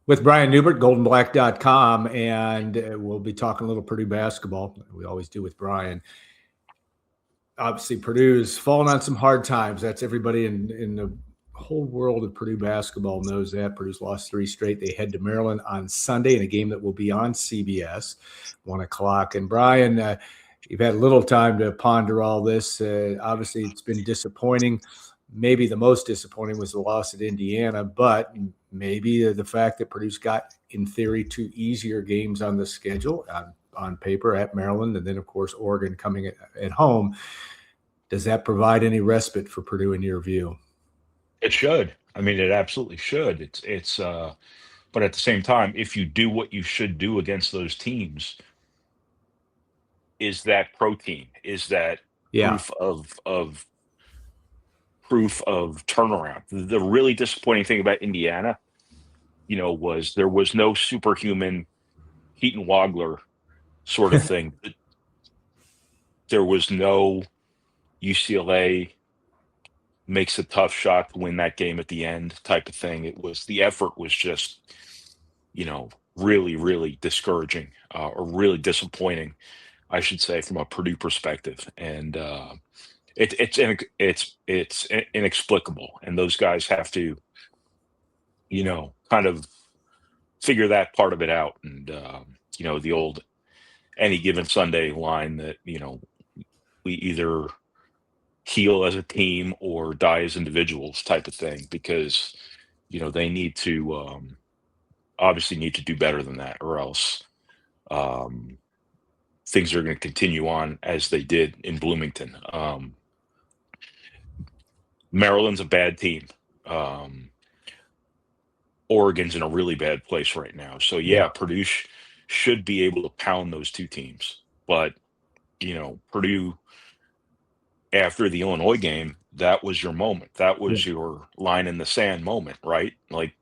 with Brian Newbert, goldenblack.com, and we'll be talking a little Purdue basketball. We always do with Brian. Obviously, Purdue's fallen on some hard times. That's everybody in the whole world of Purdue basketball knows that. Purdue's lost 3 straight. They head to Maryland on Sunday in a game that will be on CBS, 1 o'clock. And Brian, you've had a little time to ponder all this. Obviously, it's been disappointing. Maybe the most disappointing was the loss at Indiana, but maybe the fact that Purdue's got, in theory, 2 easier games on the schedule on paper at Maryland, and then, of course, Oregon coming at home. Does that provide any respite for Purdue in your view? It should. I mean, it absolutely should. But at the same time, if you do what you should do against those teams, is that protein? Is that proof of turnaround? The really disappointing thing about Indiana, was there was no superhuman Heaton Wagler sort of thing. There was no UCLA makes a tough shot to win that game at the end type of thing. The effort was just, really, really discouraging, or really disappointing, I should say, from a Purdue perspective. And it's inexplicable. And those guys have to, kind of figure that part of it out. And, the old any given Sunday line that, we either heal as a team or die as individuals type of thing, because, they need to obviously need to do better than that, or else things are going to continue on as they did in Bloomington. Maryland's a bad team. Oregon's in a really bad place right now. So Purdue should be able to pound those 2 teams. But, Purdue, after the Illinois game, that was your moment. That was your line in the sand moment, right? Like,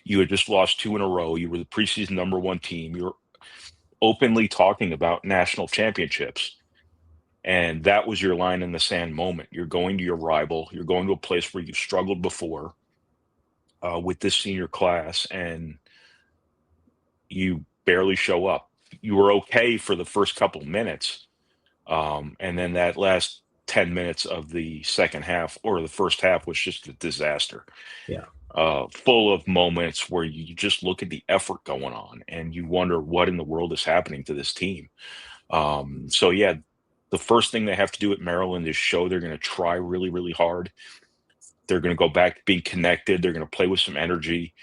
you had just lost 2 in a row. You were the preseason number 1 team. You were openly talking about national championships. And that was your line in the sand moment. You're going to your rival. You're going to a place where you've struggled before with this senior class, and you barely show up. You were okay for the first couple of minutes. And then that last 10 minutes of the second half, or the first half, was just a disaster. Yeah. Full of moments where you just look at the effort going on and you wonder what in the world is happening to this team. The first thing they have to do at Maryland is show they're going to try really, really hard. They're going to go back to being connected. They're going to play with some energy,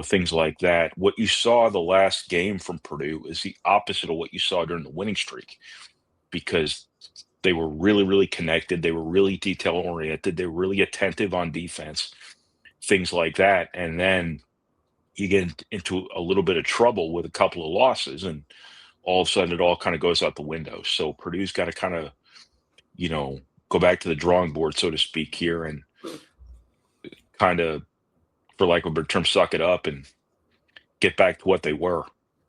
things like that. What you saw the last game from Purdue is the opposite of what you saw during the winning streak, because they were really, really connected. They were really detail-oriented. They were really attentive on defense, things like that. And then you get into a little bit of trouble with a couple of losses, and all of a sudden it all kind of goes out the window. So Purdue's got to kind of, go back to the drawing board, so to speak, here, and kind of, for lack of a better term, suck it up and get back to what they were.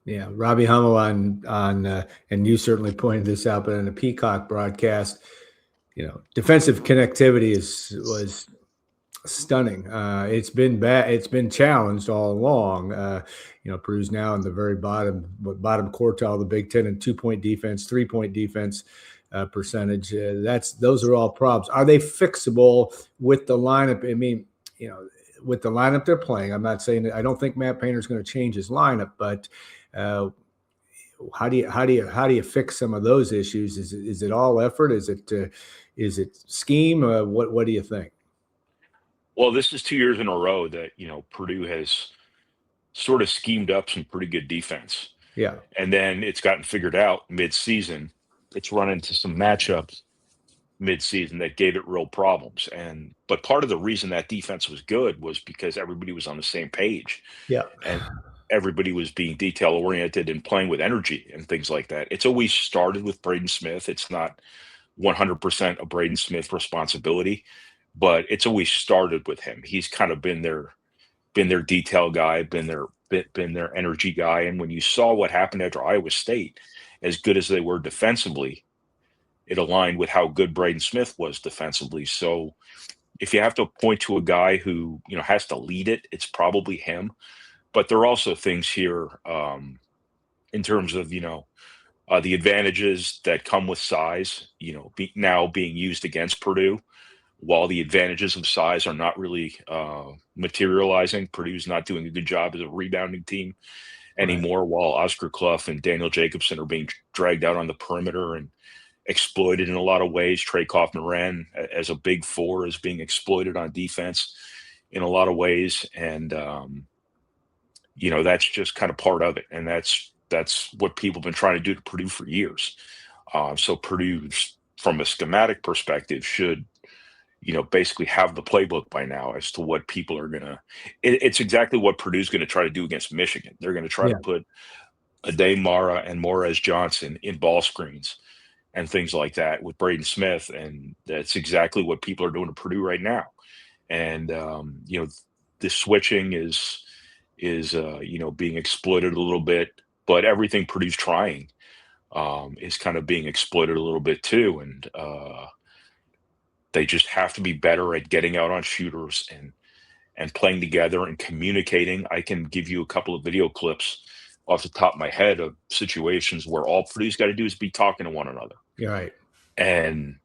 Yeah, Robbie Hummel on and you certainly pointed this out, but in the Peacock broadcast, defensive connectivity was stunning. It's been bad. It's been challenged all along. Purdue's now in the very bottom quartile of the Big Ten in 2-point defense, 3-point defense percentage. Those are all problems. Are they fixable with the lineup? I mean, with the lineup they're playing. I'm not saying that I don't think Matt Painter's going to change his lineup, but how do you fix some of those issues? Is it all effort? Is it scheme? What do you think? Well, this is 2 years in a row that, Purdue has sort of schemed up some pretty good defense. Yeah. And then it's gotten figured out mid-season. It's run into some matchups mid-season that gave it real problems. But part of the reason that defense was good was because everybody was on the same page. Yeah. And everybody was being detail-oriented and playing with energy and things like that. It's always started with Braden Smith. It's not 100% a Braden Smith responsibility, but it's always started with him. He's kind of been their detail guy, been their energy guy. And when you saw what happened after Iowa State, as good as they were defensively, it aligned with how good Braden Smith was defensively. So if you have to point to a guy who, has to lead it, it's probably him. but there are also things here in terms of the advantages that come with size. Now being used against Purdue, while the advantages of size are not really materializing. Purdue's not doing a good job as a rebounding team Right. anymore, while Oscar Clough and Daniel Jacobson are being dragged out on the perimeter and exploited in a lot of ways. Trey Kaufman-Renn as a big four is being exploited on defense in a lot of ways. And, that's just kind of part of it. And that's what people have been trying to do to Purdue for years. So Purdue, from a schematic perspective, should basically have the playbook by now as to what people are going to. It's exactly what Purdue's going to try to do against Michigan. They're going to try to Yeah. put Ade Mara and Morez Johnson in ball screens and things like that with Braden Smith, and that's exactly what people are doing to Purdue right now. And the switching is being exploited a little bit, but everything Purdue's trying is kind of being exploited a little bit too, and they just have to be better at getting out on shooters and playing together and communicating. I can give you a couple of video clips off the top of my head of situations where all Purdue's got to do is be talking to one another, You're right. and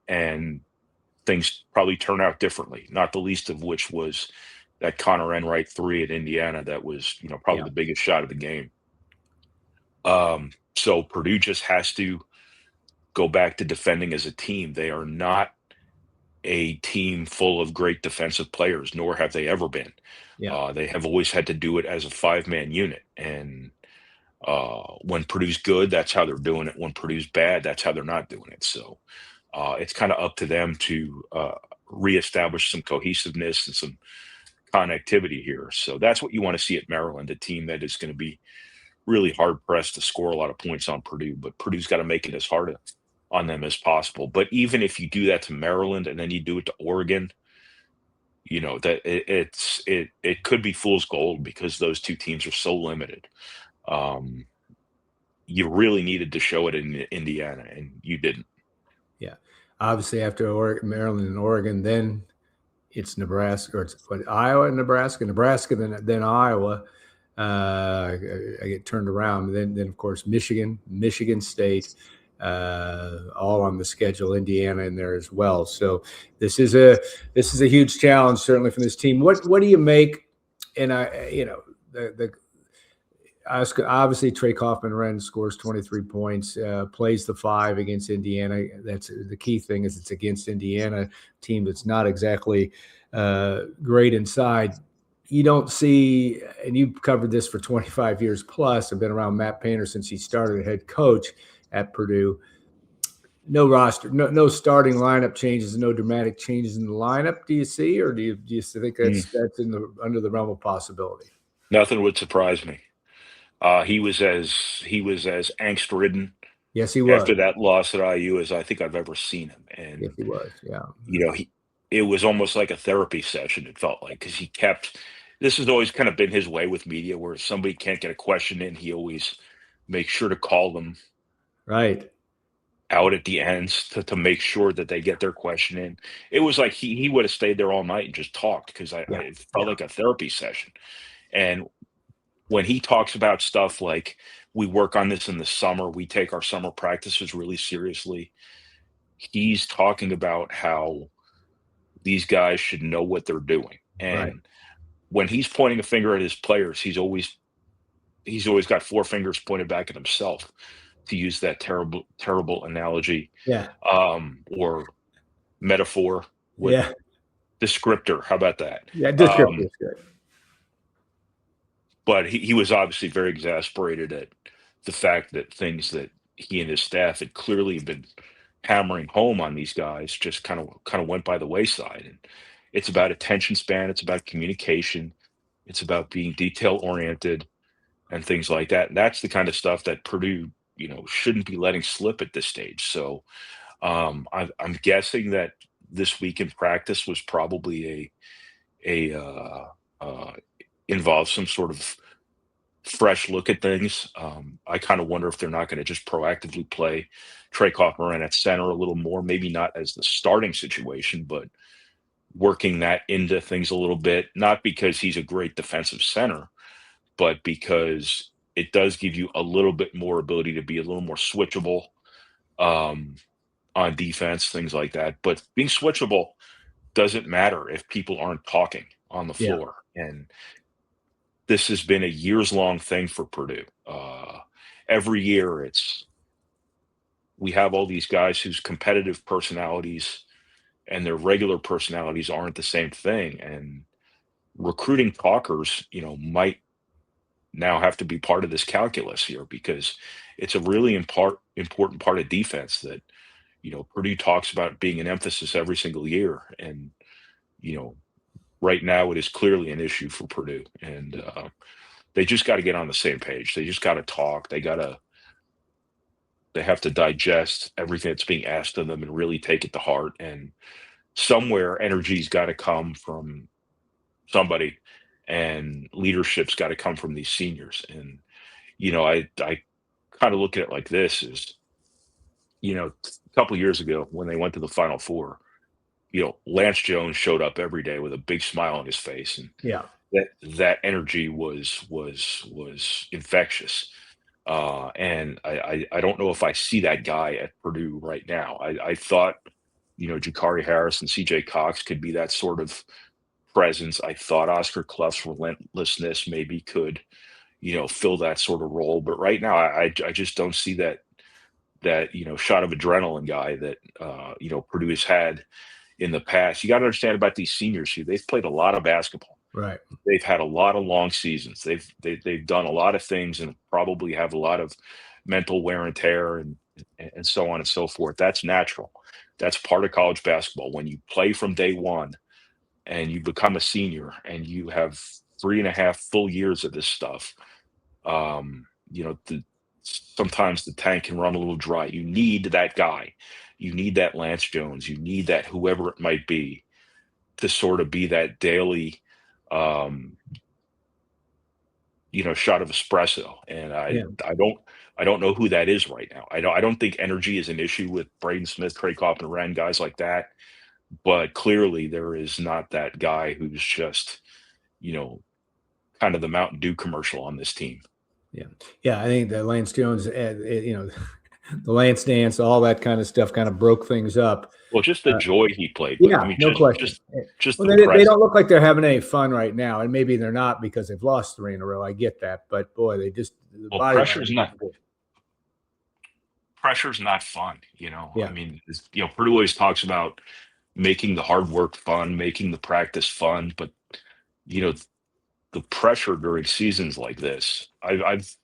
things probably turn out differently. Not the least of which was that Connor Enright three at Indiana. That was probably Yeah. the biggest shot of the game. So Purdue just has to go back to defending as a team. They are not a team full of great defensive players, nor have they ever been. Yeah. They have always had to do it as a five-man unit. And when Purdue's good, that's how they're doing it. When Purdue's bad, that's how they're not doing it. So it's kind of up to them to reestablish some cohesiveness and some connectivity here. So that's what you want to see at Maryland, a team that is going to be really hard pressed to score a lot of points on Purdue, but Purdue's got to make it as hard on them as possible. But even if you do that to Maryland and then you do it to Oregon, that it could be fool's gold because those two teams are so limited. You really needed to show it in Indiana, and you didn't. Yeah. Obviously, after Maryland and Oregon, then it's Nebraska, or it's Iowa and Nebraska, then Iowa. I get turned around. Then of course Michigan State, all on the schedule. Indiana in there as well. So this is a huge challenge certainly for this team. What do you make? And obviously Trey Kaufman-Renn scores 23 points, plays the 5 against Indiana. That's the key thing, is it's against Indiana, team that's not exactly great inside. You don't see, and you've covered this for 25 years plus, I've been around Matt Painter since he started head coach at Purdue. No roster, no starting lineup changes, no dramatic changes in the lineup. Do you see, or do you think that's under the realm of possibility? Nothing would surprise me. He was as angst ridden. Yes, he was. After that loss at IU as I think I've ever seen him. And yes, he was. Yeah. It was almost like a therapy session, it felt like, because this has always kind of been his way with media, where if somebody can't get a question in, he always makes sure to call them right out at the ends to make sure that they get their question in. It was like he would have stayed there all night and just talked, because it felt like a therapy session. And when he talks about stuff like, we work on this in the summer, we take our summer practices really seriously, he's talking about how these guys should know what they're doing. And when he's pointing a finger at his players, he's always got 4 fingers pointed back at himself, to use that terrible analogy. Or metaphor. Descriptor. How about that? Yeah, descriptor is good. But he was obviously very exasperated at the fact that things that he and his staff had clearly been hammering home on these guys just kind of went by the wayside. And it's about attention span, it's about communication, it's about being detail oriented and things like that. And that's the kind of stuff that Purdue, shouldn't be letting slip at this stage. So I'm guessing that this week in practice was probably involves some sort of fresh look at things. I kind of wonder if they're not going to just proactively play Trey Kaufman at center a little more, maybe not as the starting situation, but working that into things a little bit, not because he's a great defensive center, but because it does give you a little bit more ability to be a little more switchable um, on defense, things like that. But being switchable doesn't matter if people aren't talking on the Yeah. floor. And this has been a years long thing for Purdue. Every year, we have all these guys whose competitive personalities and their regular personalities aren't the same thing. And recruiting talkers, might now have to be part of this calculus here because it's a really important part of defense that, Purdue talks about being an emphasis every single year. And, you know, right now it is clearly an issue for Purdue. And they just got to get on the same page. They just got to talk. They have to digest everything that's being asked of them and really take it to heart. And somewhere energy's got to come from somebody and leadership's got to come from these seniors. And, I kind of look at it like this is, a couple years ago when they went to the Final Four, Lance Jones showed up every day with a big smile on his face. And Yeah. that energy was infectious. And I don't know if I see that guy at Purdue right now. I thought, Jakari Harris and CJ Cox could be that sort of presence. I thought Oscar Clough's relentlessness maybe could, fill that sort of role. But right now, I just don't see that shot of adrenaline guy that Purdue has had in the past. You got to understand about these seniors here. They've played a lot of basketball. Right. They've had a lot of long seasons. They've done a lot of things and probably have a lot of mental wear and tear and so on and so forth. That's natural. That's part of college basketball. When you play from day one and you become a senior and you have 3.5 full years of this stuff, sometimes the tank can run a little dry. You need that guy. You need that Lance Jones. You need that whoever it might be to sort of be that daily shot of espresso. And I don't know who that is right now. I don't think energy is an issue with Braden Smith, Trey Coppin-Wren, guys like that. But clearly there is not that guy who's just, kind of the Mountain Dew commercial on this team. Yeah. Yeah. I think that Lance Jones, the Lance dance, all that kind of stuff kind of broke things up. Well, just the joy he played with. Yeah, I mean, no question. Just well, they don't look like they're having any fun right now, and maybe they're not because they've lost 3 in a row. I get that, but boy, they just pressure's not fun. Yeah. I mean, Purdue always talks about making the hard work fun, making the practice fun, but the pressure during seasons like this, I've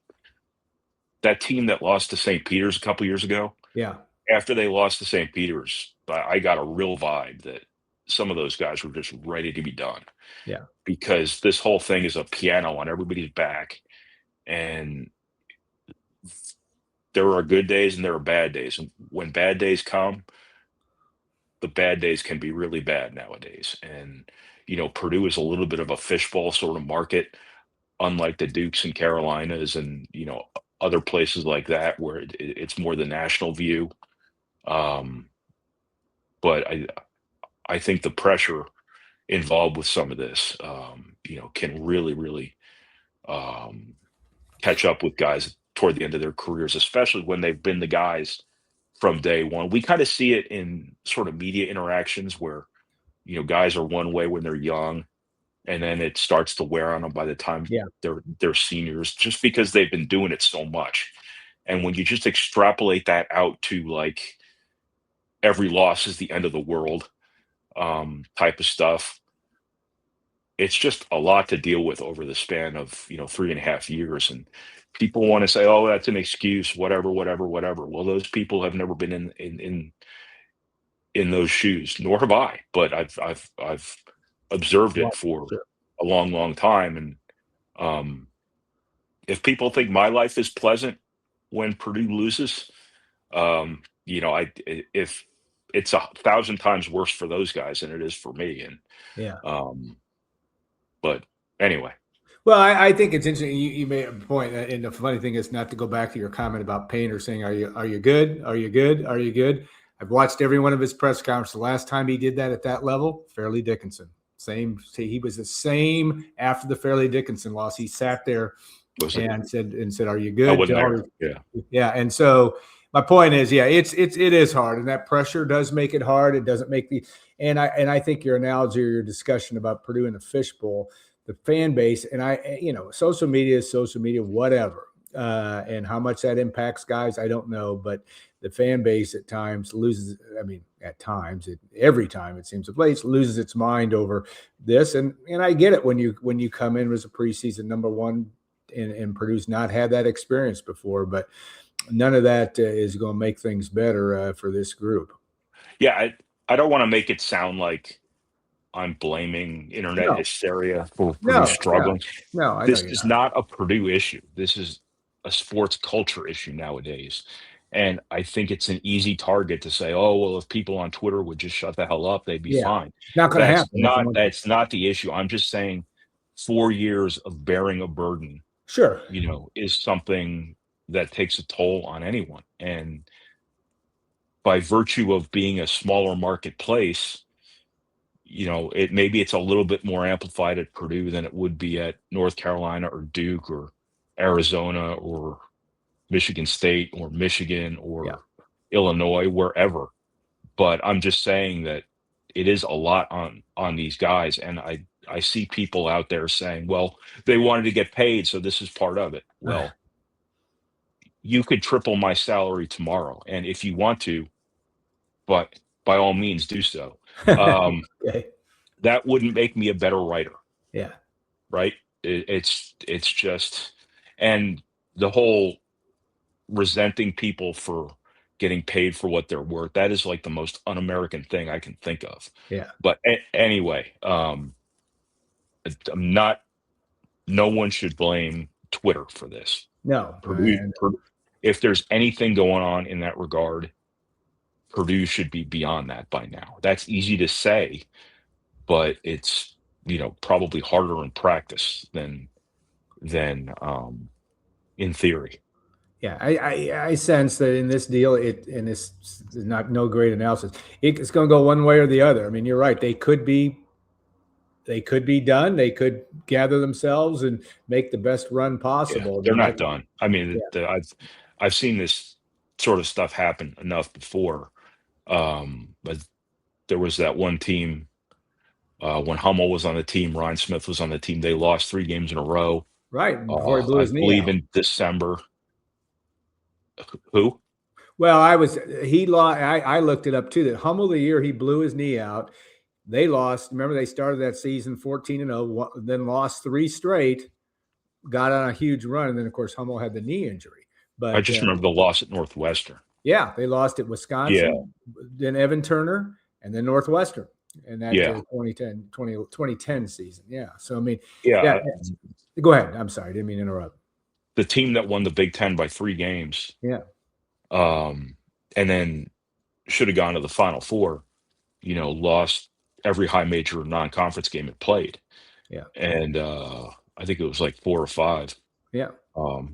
that team that lost to St. Peter's a couple years ago. Yeah. After they lost to St. Peter's, I got a real vibe that some of those guys were just ready to be done. Yeah. Because this whole thing is a piano on everybody's back. And there are good days and there are bad days. And when bad days come, the bad days can be really bad nowadays. And, Purdue is a little bit of a fishbowl sort of market, unlike the Dukes and Carolinas and, other places like that where it's more the national view. But I think the pressure involved with some of this, can really, really catch up with guys toward the end of their careers, especially when they've been the guys from day one. We kind of see it in sort of media interactions where, guys are one way when they're young, and then it starts to wear on them by the time they're seniors, just because they've been doing it so much. And when you just extrapolate that out to like every loss is the end of the world type of stuff, it's just a lot to deal with over the span of 3.5 years. And people want to say, oh, that's an excuse, whatever. Well, those people have never been in those shoes, nor have I, but I've observed it for a long, long time. And if people think my life is pleasant when Purdue loses, if it's 1,000 times worse for those guys than it is for me. And but anyway. Well, I think it's interesting. You made a point, and the funny thing is not to go back to your comment about Painter saying, "Are you good? Are you good? Are you good?" I've watched every one of his press conferences. The last time he did that at that level, Fairleigh Dickinson. Same. See, he was the same after the Fairleigh Dickinson loss. He sat there and said, "Are you good?" I wasn't there. Yeah. And so my point is, yeah, it is hard, and that pressure does make it hard. It doesn't make and I think your analogy or your discussion about Purdue and the fishbowl, the fan base, and social media is social media, whatever, and how much that impacts guys, I don't know, but the fan base at times loses. I mean, at times, every time it seems to play, loses its mind over this, and I get it when you come in as a preseason number one, and Purdue's not had that experience before, but none of that is going to make things better for this group. Yeah, I don't want to make it sound like I'm blaming internet hysteria for Purdue struggling. No, this is not a Purdue issue. This is a sports culture issue nowadays. And I think it's an easy target to say, oh, well, if people on Twitter would just shut the hell up, they'd be fine. Not going to happen. That's not the issue. I'm just saying 4 years of bearing a burden, sure, is something that takes a toll on anyone. And by virtue of being a smaller marketplace, maybe it's a little bit more amplified at Purdue than it would be at North Carolina or Duke or Arizona or Michigan State or Michigan or Illinois, wherever. But I'm just saying that it is a lot on these guys. And I see people out there saying, well, they wanted to get paid, so this is part of it. Well, you could triple my salary tomorrow. And if you want to, but by all means do so. Okay. That wouldn't make me a better writer. Yeah. Right. It's just, and the whole resenting people for getting paid for what they're worth, that is like the most un-American thing I can think of. Yeah. But anyway, no one should blame Twitter for this. No. Purdue, if there's anything going on in that regard, Purdue should be beyond that by now. That's easy to say, but it's, probably harder in practice than in theory. Yeah, I sense that in this deal, and it's not no great analysis. It's going to go one way or the other. I mean, you're right. They could be done. They could gather themselves and make the best run possible. Yeah, they're not done. I mean, I've seen this sort of stuff happen enough before. But there was that one team when Hummel was on the team, Ryan Smith was on the team. They lost 3 games in a row. Right. Before he blew his knee out. I believe in December. Who? Well, I looked it up too, that Hummel, the year he blew his knee out, they lost. Remember, they started that season 14-0, then lost 3 straight, got on a huge run. And then, of course, Hummel had the knee injury. But I just remember the loss at Northwestern. Yeah, they lost at Wisconsin, then Evan Turner, and then Northwestern. And that's the 2010 season. Yeah. So, I mean, go ahead. I'm sorry. I didn't mean to interrupt. The team that won the Big Ten by 3 games. Yeah. And then should have gone to the Final Four, lost every high major non-conference game it played. Yeah. And I think it was like 4 or 5. Yeah.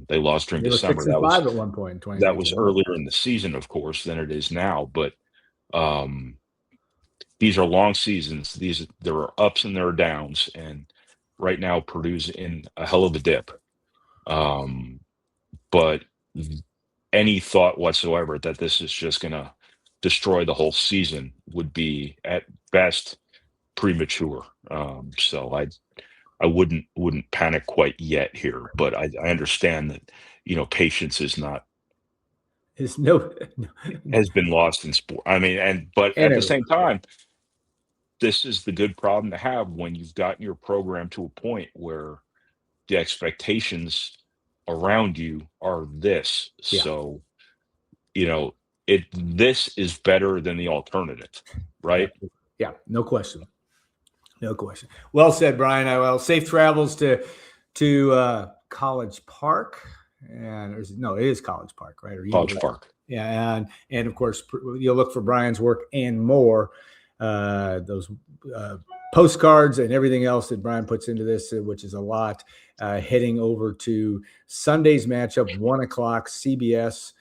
They lost during December. That was 5 at one point. That was earlier in the season, of course, than it is now. But these are long seasons. There are ups and there are downs. And right now, Purdue's in a hell of a dip. But any thought whatsoever that this is just going to destroy the whole season would be at best premature. So I wouldn't panic quite yet here, but I understand that, patience is not, has been lost in sport. I mean, but at the same time, this is the good problem to have when you've gotten your program to a point where the expectations around you are this. Yeah. So, this is better than the alternative, right? Yeah, no question. No question. Well said, Brian. Well, safe travels to College Park, and it is College Park, right? College Park. Yeah, and of course you'll look for Brian's work and more. Those postcards and everything else that Brian puts into this, which is a lot. Heading over to Sunday's matchup, 1:00 CBS.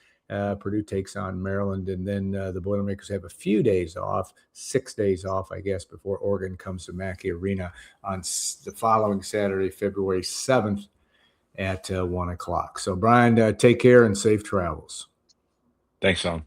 Purdue takes on Maryland, and then the Boilermakers have a few days off, 6 days off, I guess, before Oregon comes to Mackey Arena on the following Saturday, February 7th at 1 o'clock. So, Brian, take care and safe travels. Thanks, Son.